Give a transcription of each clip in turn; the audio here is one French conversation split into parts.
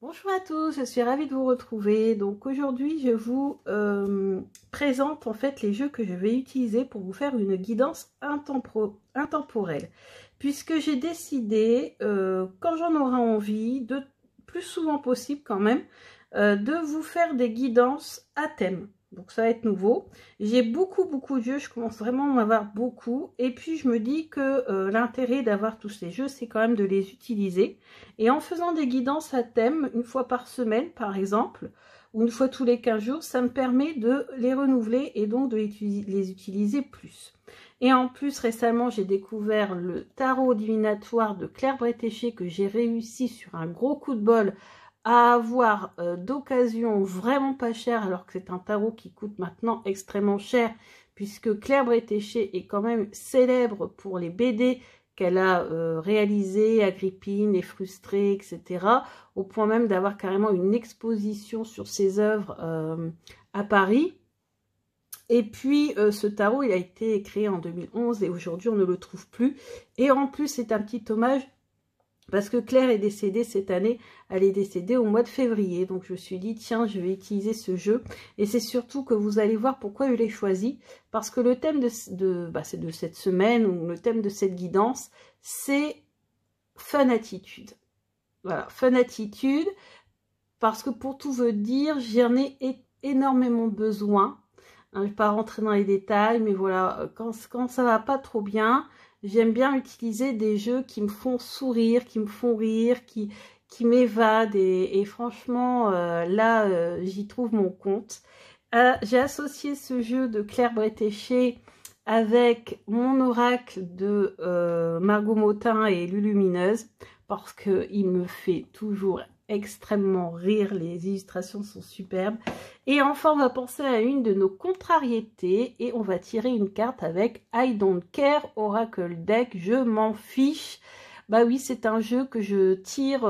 Bonjour à tous, je suis ravie de vous retrouver. Donc aujourd'hui, je vous présente en fait les jeux que je vais utiliser pour vous faire une guidance intemporelle. Puisque j'ai décidé, quand j'en aurai envie, de plus souvent possible quand même, de vous faire des guidances à thème. Donc ça va être nouveau. J'ai beaucoup de jeux, je commence vraiment à en avoir beaucoup. Et puis je me dis que l'intérêt d'avoir tous ces jeux, c'est quand même de les utiliser. Et en faisant des guidances à thème, une fois par semaine par exemple, ou une fois tous les 15 jours, ça me permet de les renouveler et donc de les utiliser plus. Et en plus, récemment, j'ai découvert le tarot divinatoire de Claire Bretéché que j'ai réussi sur un gros coup de bol à avoir d'occasion vraiment pas cher, alors que c'est un tarot qui coûte maintenant extrêmement cher, puisque Claire Bretéché est quand même célèbre pour les BD qu'elle a réalisé, Agrippine, Les Frustrés, etc. Au point même d'avoir carrément une exposition sur ses œuvres à Paris. Et puis ce tarot, il a été créé en 2011 et aujourd'hui on ne le trouve plus. Et en plus c'est un petit hommage parce que Claire est décédée cette année, elle est décédée au mois de février. Donc je me suis dit, tiens, je vais utiliser ce jeu. Et c'est surtout que vous allez voir pourquoi je l'ai choisi. Parce que le thème de cette semaine, ou le thème de cette guidance, c'est Fun Attitude. Voilà, Fun Attitude. Parce que pour tout vous dire, j'en ai énormément besoin. Je ne vais pas rentrer dans les détails, mais voilà, quand ça va pas trop bien, j'aime bien utiliser des jeux qui me font sourire, qui me font rire, qui m'évadent. Et franchement, là, j'y trouve mon compte. J'ai associé ce jeu de Claire Bretéché avec mon oracle de Margot Motin et Lulumineuse, parce qu'il me fait toujours extrêmement rire, les illustrations sont superbes. Et enfin, on va penser à une de nos contrariétés et on va tirer une carte avec I Don't Care Oracle Deck, je m'en fiche. Bah oui, c'est un jeu que je tire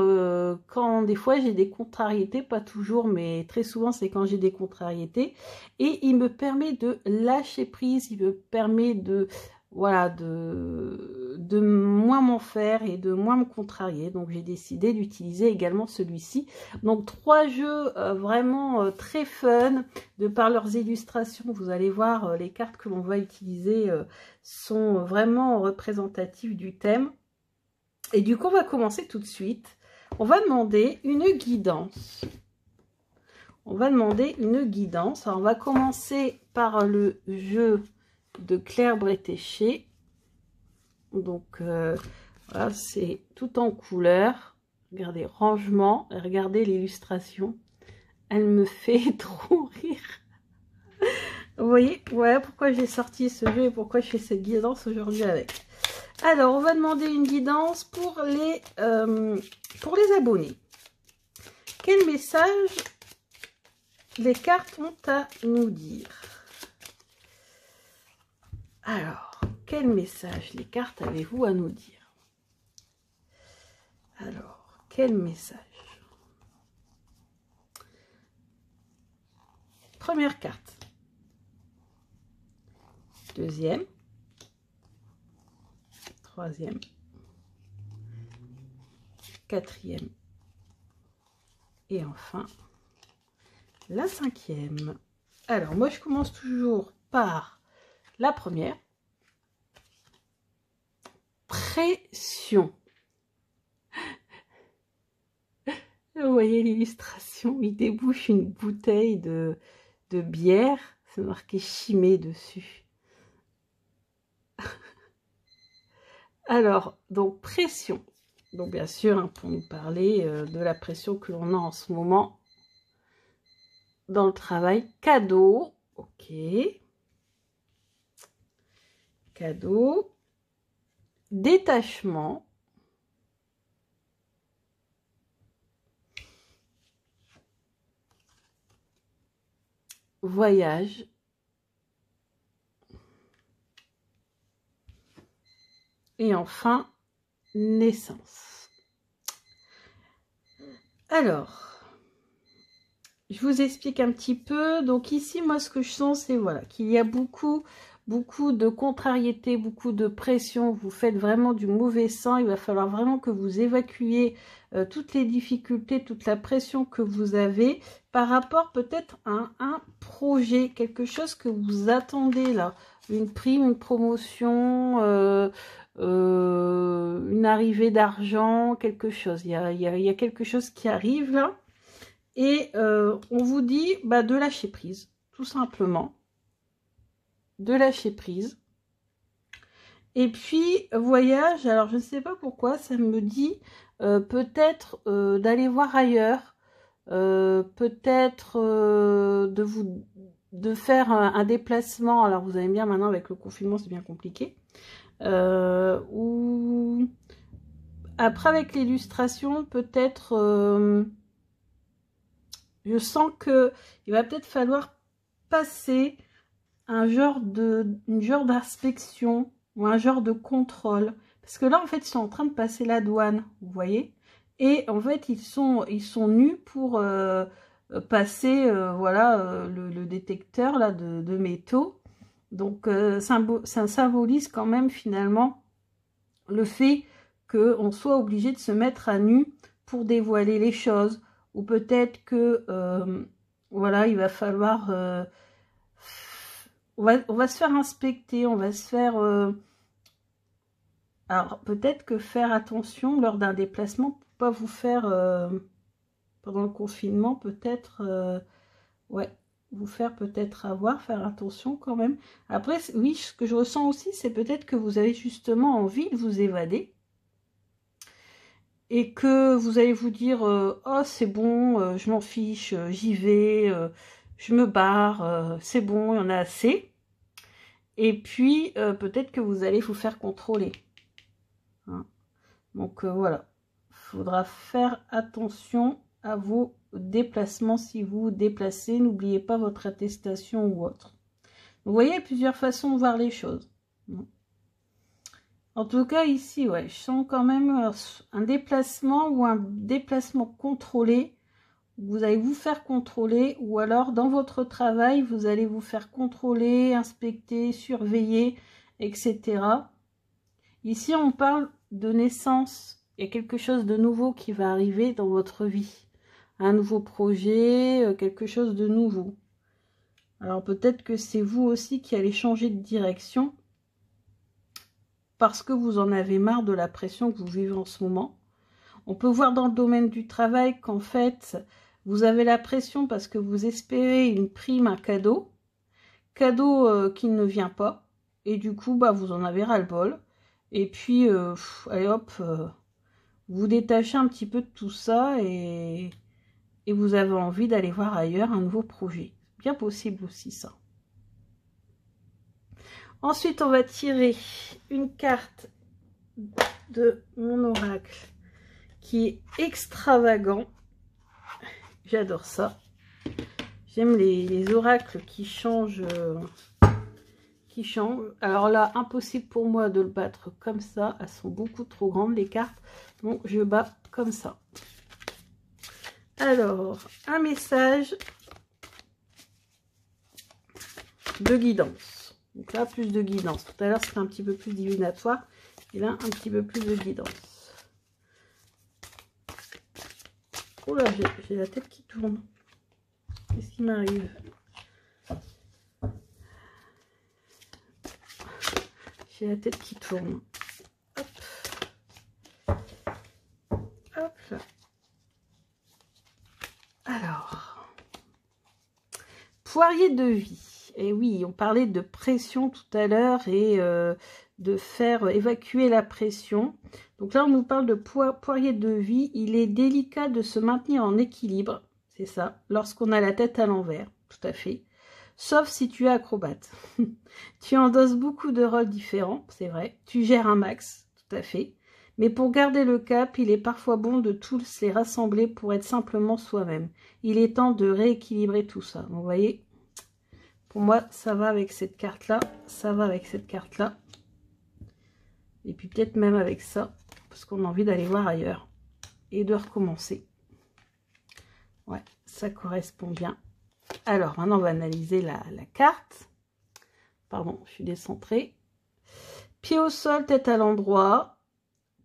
quand des fois j'ai des contrariétés, pas toujours, mais très souvent c'est quand j'ai des contrariétés. Et il me permet de lâcher prise, il me permet de... Voilà, de moins m'en faire et de moins me contrarier. Donc j'ai décidé d'utiliser également celui-ci. Donc 3 jeux vraiment très fun, de par leurs illustrations. Vous allez voir, les cartes que l'on va utiliser sont vraiment représentatives du thème. Et du coup, on va commencer tout de suite. On va demander une guidance. On va demander une guidance. Alors, on va commencer par le jeu de Claire Bretéché. Donc, voilà, c'est tout en couleur. Regardez, rangement. Et regardez l'illustration. Elle me fait trop rire. Vous voyez, ouais, pourquoi j'ai sorti ce jeu et pourquoi je fais cette guidance aujourd'hui avec. Alors, on va demander une guidance pour les abonnés. Quel message les cartes ont à nous dire? Alors, quel message les cartes avez-vous à nous dire? Alors, quel message? Première carte. Deuxième. Troisième. Quatrième. Et enfin, la cinquième. Alors, moi, je commence toujours par la première. Pression. Vous voyez l'illustration, il débouche une bouteille de bière. C'est marqué Chimay dessus. Alors, donc, pression. Donc, bien sûr, hein, pour nous parler de la pression que l'on a en ce moment dans le travail. Cadeau. Ok. Cadeau. Détachement. Voyage. Et enfin, naissance. Alors, je vous explique un petit peu. Donc ici, moi, ce que je sens, c'est voilà, qu'il y a beaucoup beaucoup de contrariété, beaucoup de pression, vous faites vraiment du mauvais sang, il va falloir vraiment que vous évacuiez toutes les difficultés, toute la pression que vous avez par rapport peut-être à un projet, quelque chose que vous attendez là, une prime, une promotion, une arrivée d'argent, quelque chose, il y a quelque chose qui arrive là, et on vous dit de lâcher prise, tout simplement, de lâcher prise. Et puis, voyage, alors je ne sais pas pourquoi, ça me dit peut-être d'aller voir ailleurs, peut-être de faire un déplacement. Alors vous allez bien, maintenant avec le confinement c'est bien compliqué. Ou après avec l'illustration, peut-être, je sens que il va peut-être falloir passer une genre d'inspection ou un genre de contrôle, parce que là en fait ils sont en train de passer la douane, vous voyez, et en fait ils sont nus pour passer voilà le détecteur là de métaux. Donc ça symbolise quand même finalement le fait qu'on soit obligé de se mettre à nu pour dévoiler les choses, ou peut-être que voilà, il va falloir on va se faire inspecter, on va se faire alors peut-être que faire attention lors d'un déplacement pour pas vous faire pendant le confinement, peut-être ouais, vous faire peut-être avoir, faire attention quand même. Après oui, ce que je ressens aussi, c'est peut-être que vous avez justement envie de vous évader et que vous allez vous dire oh c'est bon, je m'en fiche, j'y vais, je me barre, c'est bon, il y en a assez. Et puis peut-être que vous allez vous faire contrôler, hein. Donc voilà, il faudra faire attention à vos déplacements. Si vous vous déplacez, n'oubliez pas votre attestation ou autre. Vous voyez, il y a plusieurs façons de voir les choses. En tout cas ici, ouais, je sens quand même un déplacement ou un déplacement contrôlé. Vous allez vous faire contrôler, ou alors dans votre travail, vous allez vous faire contrôler, inspecter, surveiller, etc. Ici, on parle de naissance. Il y a quelque chose de nouveau qui va arriver dans votre vie. Un nouveau projet, quelque chose de nouveau. Alors peut-être que c'est vous aussi qui allez changer de direction parce que vous en avez marre de la pression que vous vivez en ce moment. On peut voir dans le domaine du travail qu'en fait, vous avez la pression parce que vous espérez une prime, un cadeau qui ne vient pas, et du coup, vous en avez ras-le-bol. Et puis, allez hop, vous détachez un petit peu de tout ça, et vous avez envie d'aller voir ailleurs un nouveau projet. Bien possible aussi ça. Ensuite, on va tirer une carte de mon oracle qui est extravagant. J'adore ça. J'aime les oracles qui changent. Alors là, impossible pour moi de le battre comme ça. Elles sont beaucoup trop grandes, les cartes. Donc, je bats comme ça. Alors, un message de guidance. Donc là, plus de guidance. Tout à l'heure, c'était un petit peu plus divinatoire. Et là, un petit peu plus de guidance. Oh là, j'ai la tête qui tourne. Qu'est-ce qui m'arrive? J'ai la tête qui tourne. Hop. Hop là. Alors. Poirier de vie. Et oui, on parlait de pression tout à l'heure et de faire évacuer la pression. Donc là, on nous parle de poirier de vie. Il est délicat de se maintenir en équilibre, c'est ça, lorsqu'on a la tête à l'envers, tout à fait. Sauf si tu es acrobate. Tu endosses beaucoup de rôles différents, c'est vrai. Tu gères un max, tout à fait. Mais pour garder le cap, il est parfois bon de tous les rassembler pour être simplement soi-même. Il est temps de rééquilibrer tout ça. Vous voyez ? Pour moi, ça va avec cette carte-là, ça va avec cette carte-là. Et puis peut-être même avec ça, parce qu'on a envie d'aller voir ailleurs et de recommencer. Ouais, ça correspond bien. Alors, maintenant, on va analyser la carte pardon, je suis décentrée. Pied au sol, tête à l'endroit.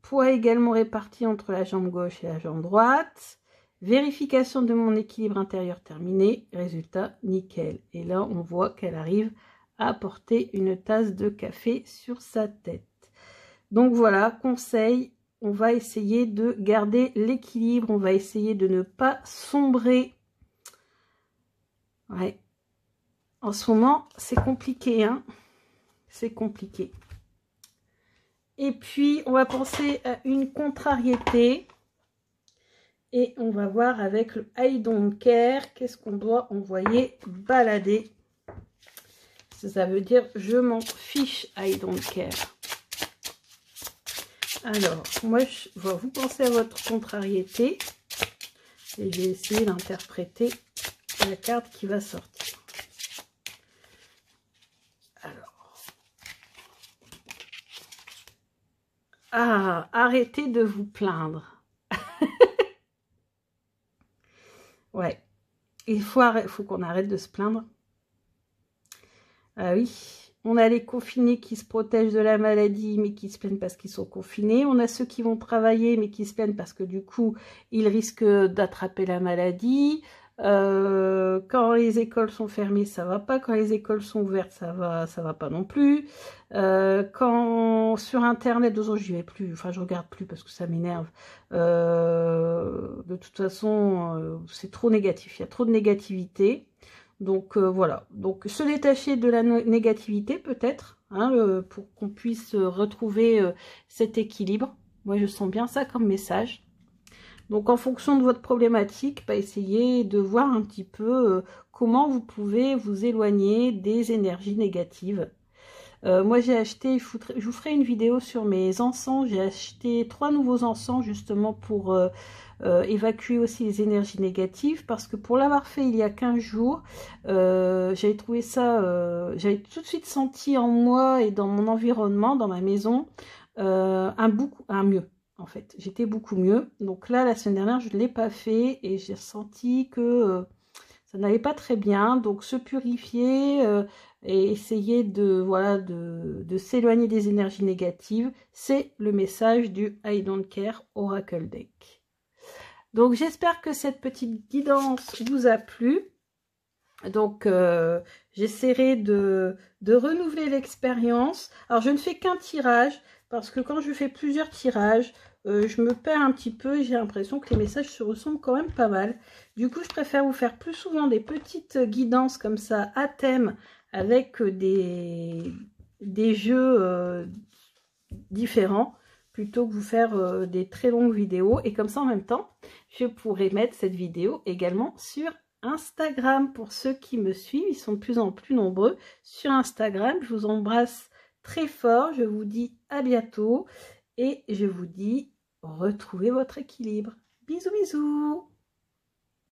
Poids également réparti entre la jambe gauche et la jambe droite. Vérification de mon équilibre intérieur terminé. Résultat, nickel. Et là, on voit qu'elle arrive à porter une tasse de café sur sa tête. Donc voilà, conseil, on va essayer de garder l'équilibre. On va essayer de ne pas sombrer. Ouais. En ce moment, c'est compliqué, hein. C'est compliqué. Et puis, on va penser à une contrariété. Et on va voir avec le I don't care, qu'est-ce qu'on doit envoyer balader. Ça veut dire je m'en fiche, I don't care. Alors, moi, je vais vous penser à votre contrariété. Et je vais essayer d'interpréter la carte qui va sortir. Alors. Ah, arrêtez de vous plaindre. Ouais, il faut qu'on arrête de se plaindre. Ah oui, on a les confinés qui se protègent de la maladie, mais qui se plaignent parce qu'ils sont confinés. On a ceux qui vont travailler, mais qui se plaignent parce que du coup, ils risquent d'attraper la maladie. Quand les écoles sont fermées, ça va pas. Quand les écoles sont ouvertes, ça va pas non plus. Quand sur Internet, aujourd'hui, j'y vais plus. Enfin, je regarde plus parce que ça m'énerve. De toute façon, c'est trop négatif. Il y a trop de négativité. Donc voilà. Donc se détacher de la négativité peut-être, hein, pour qu'on puisse retrouver cet équilibre. Moi, je sens bien ça comme message. Donc, en fonction de votre problématique, essayez de voir un petit peu comment vous pouvez vous éloigner des énergies négatives. Moi, j'ai acheté, je vous ferai une vidéo sur mes encens. J'ai acheté 3 nouveaux encens justement pour évacuer aussi les énergies négatives. Parce que pour l'avoir fait il y a 15 jours, j'avais trouvé ça, j'avais tout de suite senti en moi et dans mon environnement, dans ma maison, un mieux. En fait, j'étais beaucoup mieux. Donc là, la semaine dernière, je ne l'ai pas fait et j'ai ressenti que ça n'allait pas très bien. Donc se purifier et essayer de, voilà, de s'éloigner des énergies négatives, c'est le message du I don't care Oracle Deck. Donc j'espère que cette petite guidance vous a plu. Donc j'essaierai de renouveler l'expérience. Alors je ne fais qu'un tirage parce que quand je fais plusieurs tirages, je me perds un petit peu et j'ai l'impression que les messages se ressemblent quand même pas mal. Du coup, je préfère vous faire plus souvent des petites guidances comme ça à thème avec des jeux différents plutôt que vous faire des très longues vidéos. Et comme ça, en même temps, je pourrais mettre cette vidéo également sur Instagram. Pour ceux qui me suivent, ils sont de plus en plus nombreux sur Instagram. Je vous embrasse très fort. Je vous dis à bientôt. Et je vous dis, retrouvez votre équilibre. Bisous, bisous.